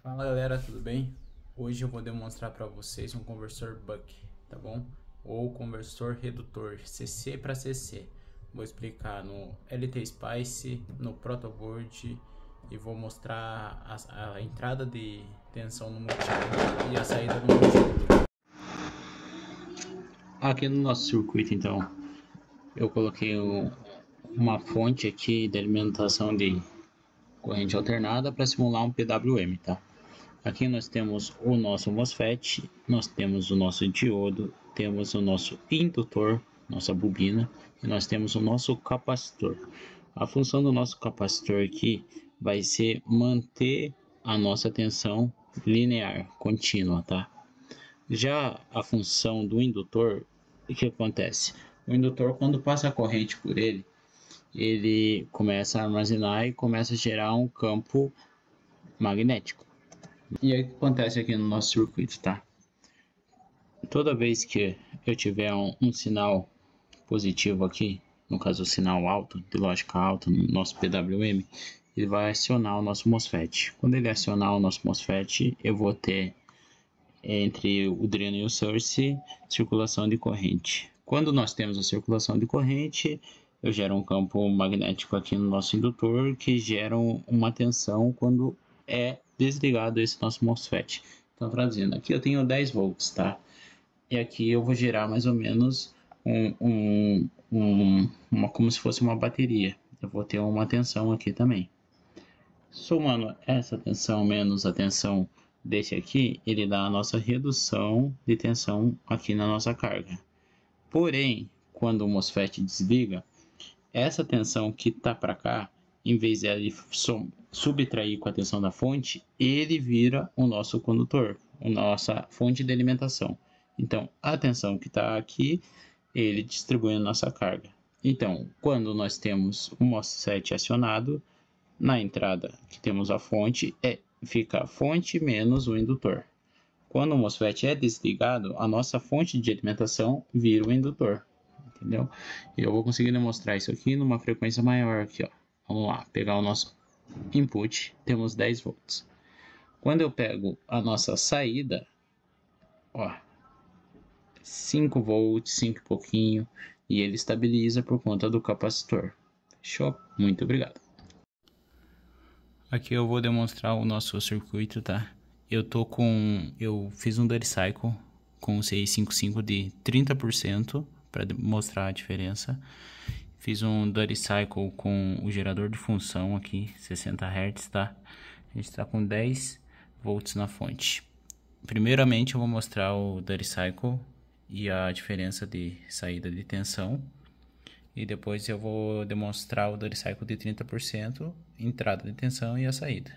Fala galera, tudo bem? Hoje eu vou demonstrar para vocês um conversor buck, tá bom? Ou conversor redutor, CC para CC. Vou explicar no LT Spice, no Protoboard e vou mostrar a entrada de tensão no multímetro e a saída do multímetro. Aqui no nosso circuito, então, eu coloquei uma fonte aqui de alimentação de corrente alternada para simular um PWM, tá? Aqui nós temos o nosso MOSFET, nós temos o nosso diodo, temos o nosso indutor, nossa bobina, e nós temos o nosso capacitor. A função do nosso capacitor aqui vai ser manter a nossa tensão linear, contínua, tá? Já a função do indutor, o que acontece? O indutor, quando passa a corrente por ele, ele começa a armazenar e começa a gerar um campo magnético. E aí o que acontece aqui no nosso circuito, tá? Toda vez que eu tiver um sinal positivo aqui, no caso o sinal alto, de lógica alta, no nosso PWM, ele vai acionar o nosso MOSFET. Quando ele acionar o nosso MOSFET, eu vou ter entre o dreno e o source circulação de corrente. Quando nós temos a circulação de corrente, eu gero um campo magnético aqui no nosso indutor que gera uma tensão quando é desligado esse nosso MOSFET. Então, traduzindo, aqui eu tenho 10 volts, tá? E aqui eu vou gerar mais ou menos como se fosse uma bateria. Eu vou ter uma tensão aqui também. Somando essa tensão menos a tensão desse aqui, ele dá a nossa redução de tensão aqui na nossa carga. Porém, quando o MOSFET desliga, essa tensão que está para cá, em vez de ele subtrair com a tensão da fonte, ele vira o nosso condutor, a nossa fonte de alimentação. Então, a tensão que está aqui, ele distribui a nossa carga. Então, quando nós temos o MOSFET acionado, na entrada que temos a fonte, fica a fonte menos o indutor. Quando o MOSFET é desligado, a nossa fonte de alimentação vira o indutor. Entendeu? E eu vou conseguir demonstrar isso aqui numa frequência maior aqui, ó. Vamos lá, pegar o nosso input, temos 10 volts. Quando eu pego a nossa saída, ó, 5 volts, 5 e pouquinho, e ele estabiliza por conta do capacitor. Fechou? Muito obrigado. Aqui eu vou demonstrar o nosso circuito, tá? Eu fiz um Duty Cycle com o CI55 de 30% para mostrar a diferença. Fiz um Duty Cycle com o gerador de função aqui, 60 Hz, tá? A gente está com 10 volts na fonte. Primeiramente eu vou mostrar o Duty Cycle e a diferença de saída de tensão. E depois eu vou demonstrar o Duty Cycle de 30%, entrada de tensão e a saída.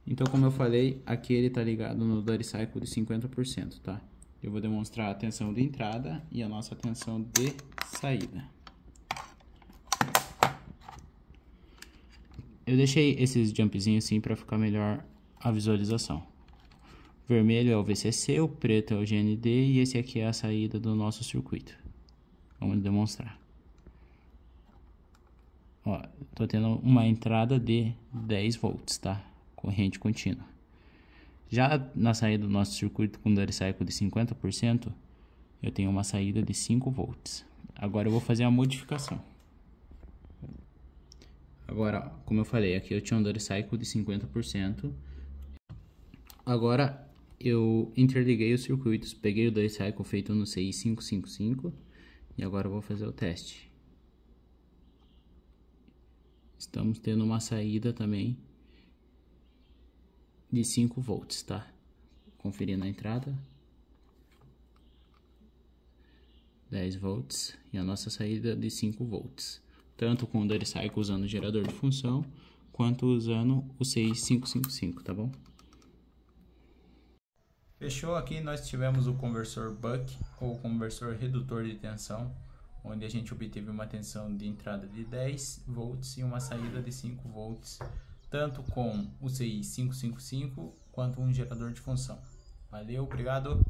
Então, como eu falei, aqui ele está ligado no Duty Cycle de 50%, tá? Eu vou demonstrar a tensão de entrada e a nossa tensão de saída. Eu deixei esses jumpzinhos assim para ficar melhor a visualização. O vermelho é o VCC, o preto é o GND e esse aqui é a saída do nosso circuito. Vamos demonstrar. Ó, tô tendo uma entrada de 10 volts, tá? Corrente contínua. Já na saída do nosso circuito com Duty Cycle de 50%, eu tenho uma saída de 5 volts. Agora eu vou fazer a modificação. Agora, como eu falei, aqui eu tinha um Duty Cycle de 50%. Agora eu interliguei os circuitos, peguei o Duty Cycle feito no CI555 e agora eu vou fazer o teste. Estamos tendo uma saída também de 5 volts, tá? Conferindo a entrada. 10 volts e a nossa saída de 5 volts. Tanto com o Duty Cycle usando o gerador de função, quanto usando o CI555, tá bom? Fechou, aqui nós tivemos o conversor buck, ou conversor redutor de tensão, onde a gente obteve uma tensão de entrada de 10 volts e uma saída de 5 volts, tanto com o CI555 quanto um gerador de função. Valeu, obrigado!